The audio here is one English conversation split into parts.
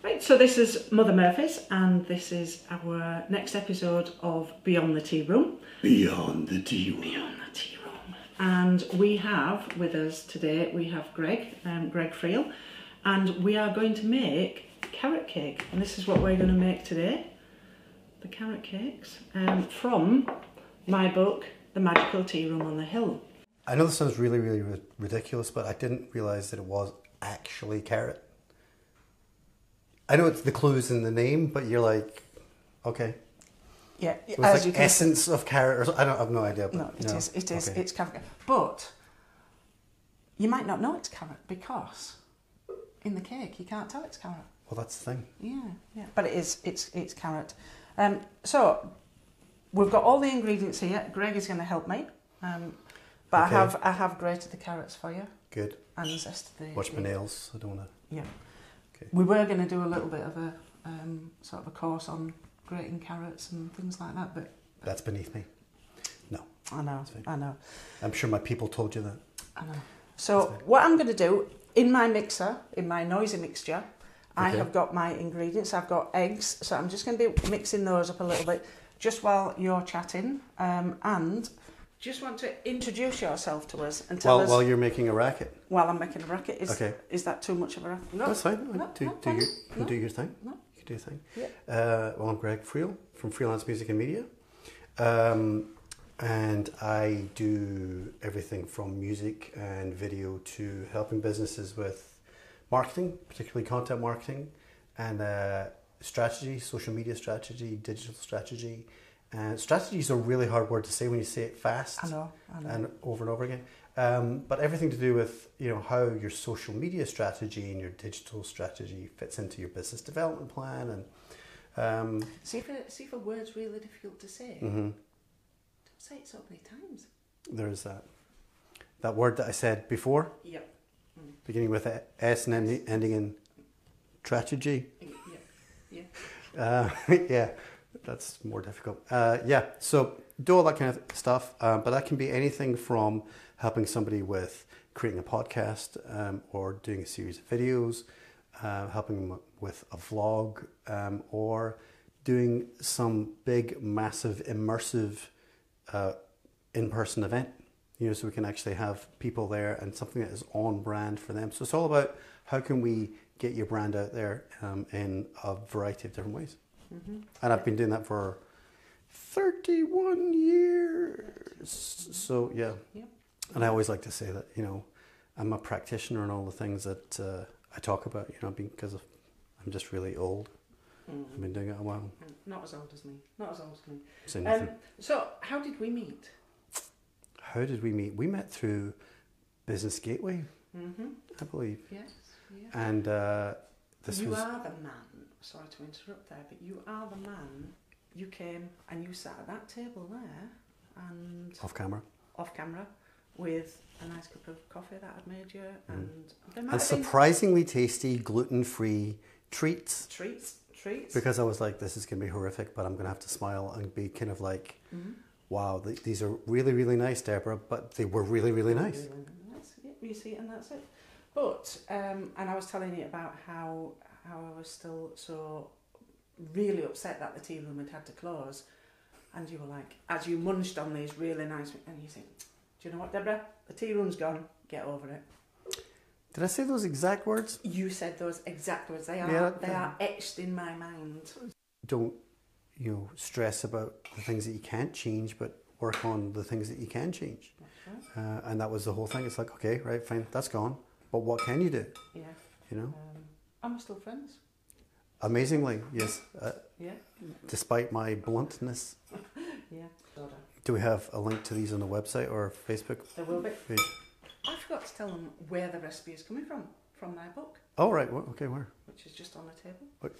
Right, so this is Mother Murphy's, and this is our next episode of Beyond the Tea Room. Beyond the Tea Room. Beyond the Tea Room. And we have with us today, we have Greg Friel, and we are going to make carrot cake. And this is what we're going to make today, the carrot cakes, from my book, The Magical Tea Room on the Hill. I know this sounds really, really ridiculous, but I didn't realise that it was actually carrot. I know it's the clues in the name, but you're like, okay. Yeah, it was like essence of carrot, or I have no idea. No, it is. Okay. It's carrot. But you might not know it's carrot because in the cake you can't tell it's carrot. Well, that's the thing. Yeah. But it is. It's carrot. So we've got all the ingredients here. Greg is going to help me. But okay. I have grated the carrots for you. Good. And zested the. Watch my nails. I don't want to. Yeah. Okay. We were going to do a little bit of a sort of a course on grating carrots and things like that, but that's beneath me. No. I know. I'm sure my people told you that. I know. So what I'm going to do in my mixer, in my noisy mixture, I have got my ingredients. I've got eggs, so I'm just going to be mixing those up a little bit just while you're chatting, and just want to introduce yourself to us and tell us... While you're making a racket? While I'm making a racket. Is that too much of a racket? No. That's fine. Do your thing. No. You can do your thing. Yeah. Well, I'm Greg Friel from Freelance Music and Media. And I do everything from music and video to helping businesses with marketing, particularly content marketing, and strategy, social media strategy, digital strategy. Strategy is a really hard word to say when you say it fast. I know. And over again. But everything to do with how your social media strategy and your digital strategy fits into your business development plan. And see if a word's really difficult to say. Mm-hmm. Don't say it so many times. There is that word that I said before. Yep. Beginning with S and ending in strategy. Yeah. Yeah. That's more difficult. So do all that kind of stuff, but that can be anything from helping somebody with creating a podcast or doing a series of videos, helping them with a vlog, or doing some big, massive, immersive in-person event. So we can actually have people there and something that is on brand for them. So it's all about how can we get your brand out there in a variety of different ways. Mm-hmm. And I've been doing that for 31 years. So, yeah. Yep. And I always like to say that, I'm a practitioner in all the things that I talk about, because I'm just really old. I've been doing it a while. Not as old as me. Say nothing. So, how did we meet? We met through Business Gateway, I believe. Yes. Yeah. And You are the man. Sorry to interrupt there, but you are the man. You came and you sat at that table there, and off camera, with a nice cup of coffee that I'd made you, and surprisingly tasty gluten-free treats. Treats. Because I was like, this is going to be horrific, but I'm going to have to smile and be kind of like, wow, these are really, really nice, Deborah, but they were really, really nice. You see, and that's it. But and I was telling you about how I was still so really upset that the tea room had to close, and you were like, as you munched on these really nice, and you think, do you know what, Deborah? The tea room's gone. Get over it. Did I say those exact words? You said those exact words. They are etched in my mind. Don't stress about the things that you can't change, but work on the things that you can change. That's right. And that was the whole thing. It's like, okay, right, fine, that's gone. But what can you do? Yeah. And we're still friends. Amazingly, yes. Yeah. Despite my bluntness. Yeah. Do we have a link to these on the website or Facebook? There will be. I forgot to tell them where the recipe is coming from my book. Oh, right. Well, okay, where? Which is just on the table. What?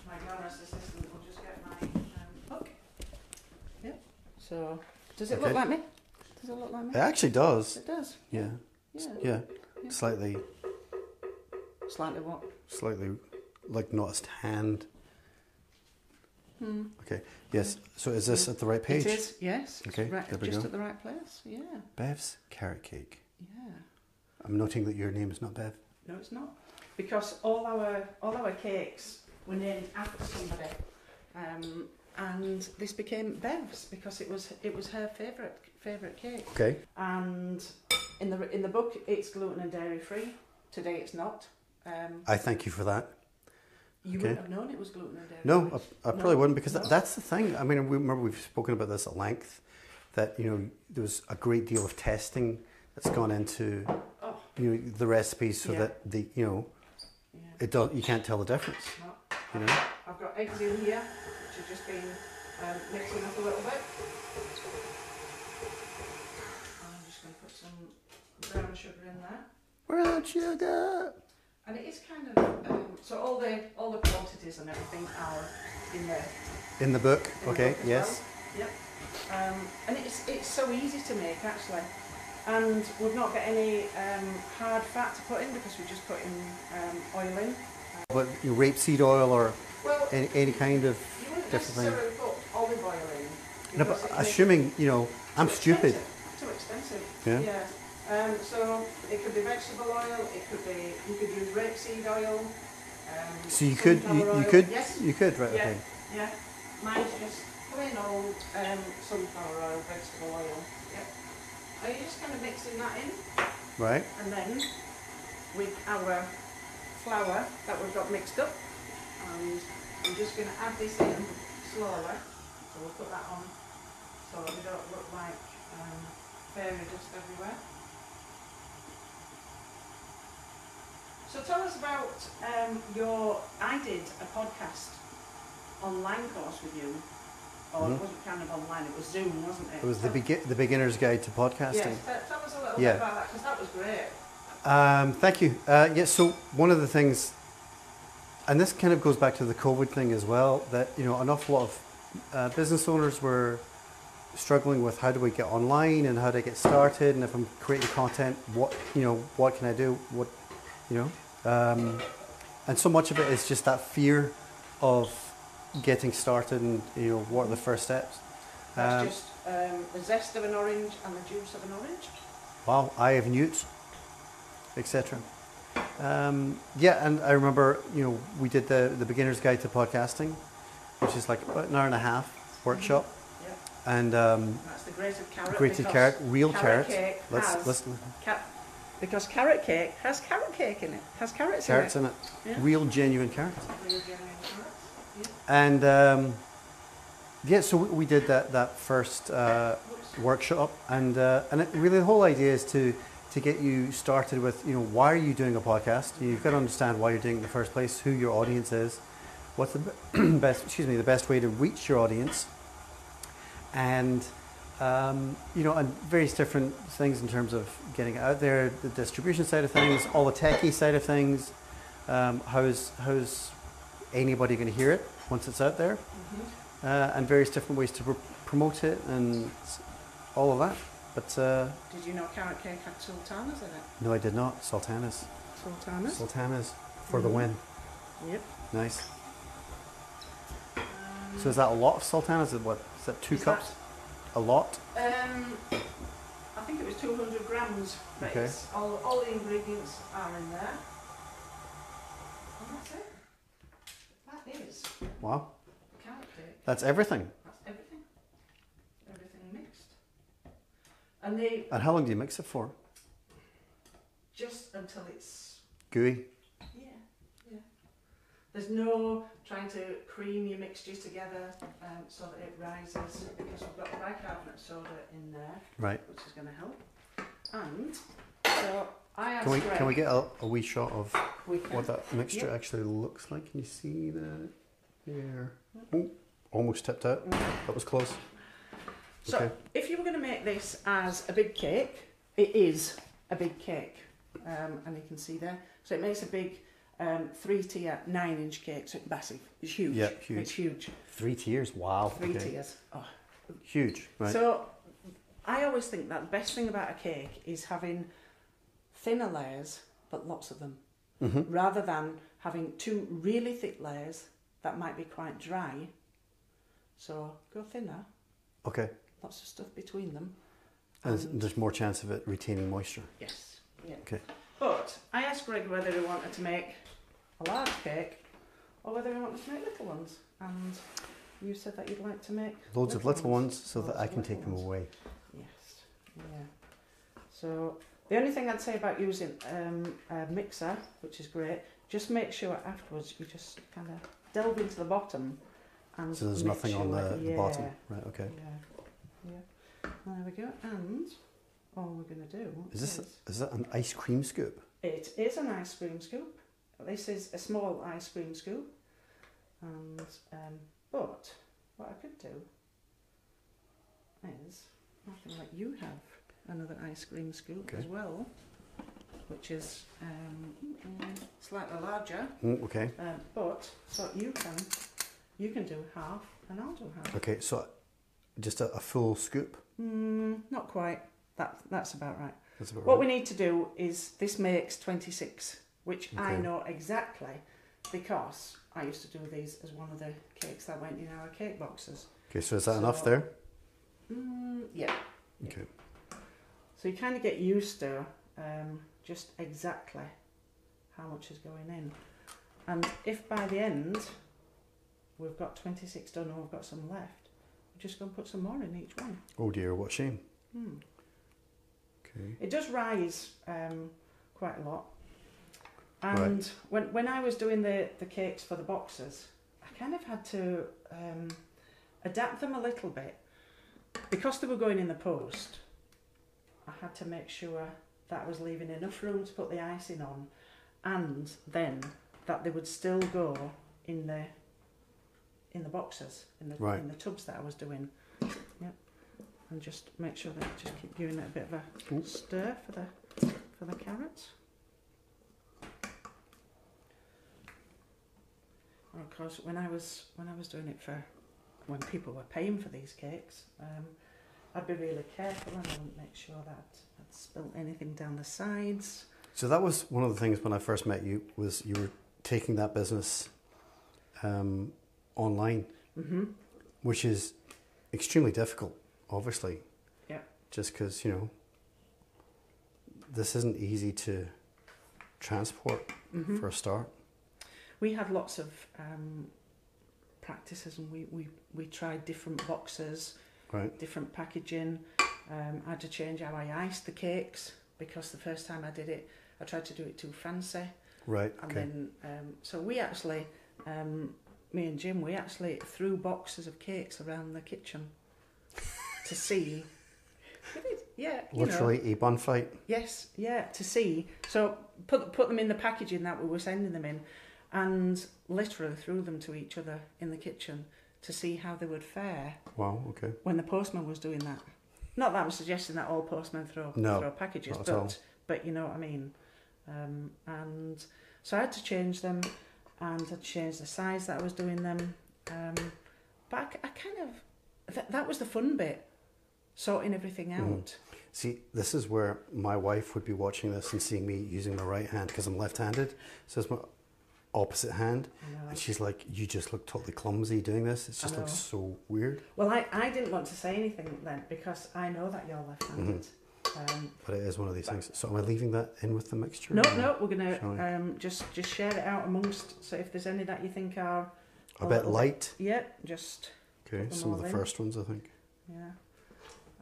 My glamorous assistant will just get my book. Yeah. So, does it look like me? Does it look like me? It actually does. It does. Yeah. Slightly. Slightly what? Slightly, like not as tanned. Okay. Yes. So is this at the right page? It is. Yes. Okay. Right, there we just go. At the right place. Yeah. Bev's carrot cake. Yeah. I'm noting that your name is not Bev. No, it's not. because all our cakes were named after somebody, and this became Bev's because it was her favourite cake. Okay. And in the book, it's gluten and dairy free. Today, it's not. I thank you for that. You wouldn't have known it was gluten and dairy free. No, I probably wouldn't, because that's the thing. I mean, remember we've spoken about this at length, that, you know, there was a great deal of testing that's gone into you know, the recipes, so that the, you know, you can't tell the difference. No. You know? I've got eggs in here, which have just been mixing up a little bit. I'm just going to put some brown sugar in there. Brown sugar. And it is kind of so all the quantities and everything are in there. In the book, In okay, the book as yes. well. Yep. And it's so easy to make actually, and we've not got any hard fat to put in because we just put in oil in. But you know, rapeseed oil or Well, any kind of you wouldn't different thing. necessarily put olive oil in. No, because but it makes assuming, you know, I'm too stupid. expensive. Too expensive. Yeah. So it could be vegetable oil. It could be, you could use rapeseed oil. So you could, Yes. you could, right? Yeah. Okay. Yeah. Mine's just plain old sunflower oil, vegetable oil. Yep. Are you just kind of mixing that in? Right. And then with our flour that we've got mixed up, and I'm just going to add this in slowly. So we'll put that on so that we don't look like fairy dust everywhere. So tell us about I did a podcast online course with you, or it wasn't kind of online, it was Zoom, wasn't it? It was the beginner's guide to podcasting. Yes, tell us a little bit about that, because that was great. Thank you. Yes, so one of the things, and this kind of goes back to the COVID thing as well, that, you know, an awful lot of business owners were struggling with how do we get online and how do I get started, and if I'm creating content, what can I do, and so much of it is just that fear of getting started, and, you know, what are the first steps. That's just the zest of an orange and the juice of an orange. Wow, I have newts, etc. Yeah, and I remember, you know, we did the beginner's guide to podcasting, which is like about an hour and a half workshop. Yep. And that's the grated carrot. grated carrot, real carrot. Cake Let's because carrot cake has carrot cake in it. Has carrots in it. Yeah. Real genuine carrots. Real genuine carrots. Yeah. And yeah, so we did that first workshop, and it, really the whole idea is to get you started with, you know, why are you doing a podcast? You've got to understand why you're doing it in the first place, who your audience is, what's the the best way to reach your audience, and you know, and various different things in terms of getting it out there, the distribution side of things, all the techie side of things. How's anybody going to hear it once it's out there? And various different ways to promote it and all of that. But did you know carrot cake had sultanas in it? no, I did not. Sultanas. Sultanas for the win. Yep. Nice. So is that a lot of sultanas? Is that 2 cups? A lot? I think it was 200 grams, but Okay. it's all the ingredients are in there. And that's it. That is Wow. carrot cake. That's everything. That's everything. Everything mixed. And how long do you mix it for? just until it's, Gooey? yeah. There's no trying to cream your mixtures together so that it rises, because we've got bicarbonate soda in there, Right. which is going to help. And so I asked Greg, Can we get a wee shot of we can- what that mixture Yep. actually looks like? Can you see that there? Oh, almost tipped out. That was close. So, Okay. if you were going to make this as a big cake, it is a big cake, and you can see there. So it makes a big 3-tier 9-inch cake. So it's massive. It's huge. Yeah, huge. It's huge. 3 tiers. Wow. 3 Okay. tiers. Oh. Huge. Right. So I always think that the best thing about a cake is having thinner layers, but lots of them, rather than having 2 really thick layers that might be quite dry. So go thinner. Okay. Lots of stuff between them. And there's more chance of it retaining moisture. Yes. Yeah. Okay. But I asked Greg whether he wanted to make a large cake or whether we want to make little ones. And you said that you'd like to make loads of little ones so that I can take them ones. away. Yes, yeah. So the only thing I'd say about using a mixer, which is great, just make sure afterwards you just kind of delve into the bottom. And so there's nothing on the bottom, right? Okay. Yeah. There we go. And all we're going to do is that an ice cream scoop? It is an ice cream scoop. This is a small ice cream scoop. And but what I could do is I think like you have another ice cream scoop as well, which is slightly larger. Okay. But so you can do half and I'll do half. Okay, so just a full scoop? Not quite. That's about right. That's about what right. we need to do is this makes 26, which I know exactly because I used to do these as one of the cakes that went in our cake boxes. Okay, so is that enough there? Yeah. Okay. So you kind of get used to just exactly how much is going in. And if by the end we've got 26 done or we've got some left, we're just going to put some more in each one. Oh dear, what shame. Okay. It does rise quite a lot. And when I was doing the cakes for the boxes, I kind of had to adapt them a little bit. Because they were going in the post, I had to make sure that I was leaving enough room to put the icing on, and then that they would still go in the boxes, in the tubs that I was doing. Yep. And just make sure that I just keep giving it a bit of a stir for the carrots. And of course, when I was doing it for when people were paying for these cakes, I'd be really careful and I wouldn't make sure that I'd spilt anything down the sides. So that was one of the things when I first met you, was you were taking that business online, which is extremely difficult, obviously. Yeah. Just because, you know, this isn't easy to transport for a start. We had lots of practices, and we tried different boxes, different packaging. I had to change how I iced the cakes because the first time I did it, I tried to do it too fancy. Right. And then, so we actually, me and Jim, we actually threw boxes of cakes around the kitchen to see. Yeah, literally a bun fight. Yes, yeah, to see. So put them in the packaging that we were sending them in, and literally threw them to each other in the kitchen to see how they would fare. Wow. Okay. When the postman was doing that. Not that I'm suggesting that all postmen throw packages, but you know what I mean. And so I had to change them, and I changed the size that I was doing them. But I kind of that was the fun bit, sorting everything out. See, this is where my wife would be watching this and seeing me using my right hand because I'm left-handed. So it's my opposite hand, and she's like, "You just look totally clumsy doing this. It just looks so weird." Well, I didn't want to say anything then because I know that you're left-handed. But it is one of these things. So am I leaving that in with the mixture? No, we're gonna just share it out amongst. So if there's any that you think are a bit light, just okay. Some of the first ones, I think. Yeah,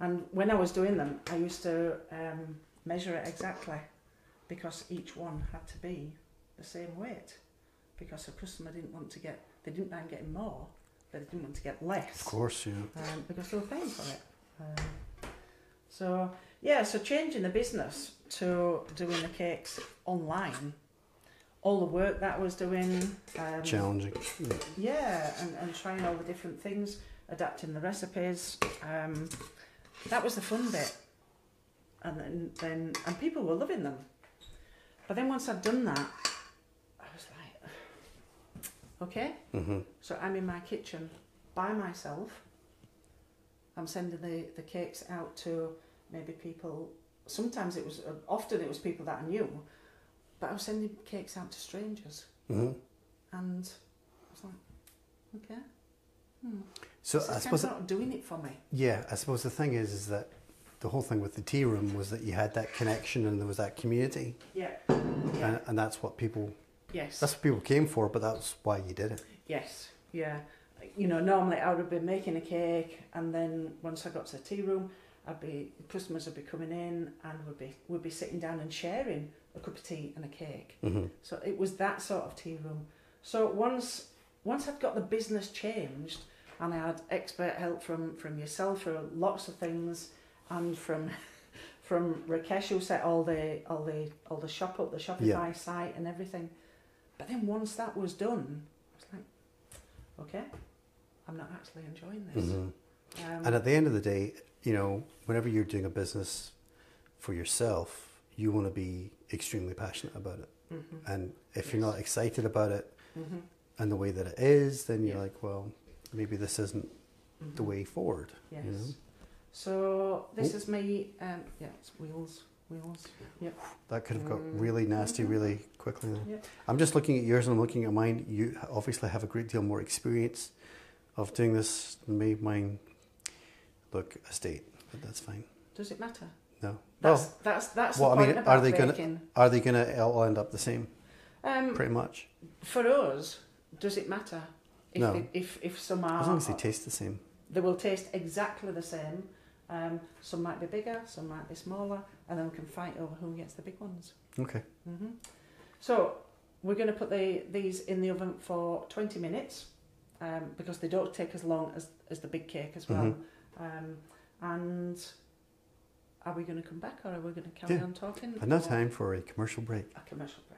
and when I was doing them, I used to measure it exactly because each one had to be the same weight because a customer didn't mind getting more, but they didn't want to get less. Of course, yeah. Because they were paying for it. So changing the business to doing the cakes online, all the work that I was doing. Challenging. Yeah, and trying all the different things, adapting the recipes. That was the fun bit. And then people were loving them. But then once I'd done that, I was like, okay, so I'm in my kitchen by myself. I'm sending the cakes out to maybe people. Sometimes often it was people that I knew, but I was sending cakes out to strangers. And I was like, okay. So I suppose not doing it for me. Yeah, I suppose the thing is that the whole thing with the tea room was that you had that connection and there was that community. Yeah. And that's what people Yes. That's what people came for, but that's why you did it. Yes, yeah. You know, normally I would have been making a cake, and then once I got to the tea room, customers would be coming in, and would be sitting down and sharing a cup of tea and a cake. Mm-hmm. So it was that sort of tea room. So once I'd got the business changed, and I had expert help from yourself for lots of things, and from Rakesh, who set all the shop up, the Shopify site and everything. But then once that was done, I was like, okay, I'm not actually enjoying this. Mm-hmm. And at the end of the day, you know, whenever you're doing a business for yourself, you want to be extremely passionate about it. Mm-hmm. And if you're not excited about it mm-hmm. and the way that it is, then you're like, well, maybe this isn't the way forward. Yes. You know? So this is me. It's wheels. Yep. That could have got really nasty really quickly. Yep. I'm just looking at yours and I'm looking at mine. You obviously have a great deal more experience of doing this than me. Mine look estate, but that's fine. Does it matter? No. That's the point about baking. Are they gonna all end up the same? Pretty much. For us, does it matter? No. If some are, as long as they taste the same. They will taste exactly the same. Some might be bigger, some might be smaller, and then we can fight over who gets the big ones. Okay. Mm-hmm. So we're going to put these in the oven for 20 minutes because they don't take as long as the big cake as well. Mm-hmm. And are we going to come back, or are we going to carry on talking? Another time for a commercial break. A commercial break.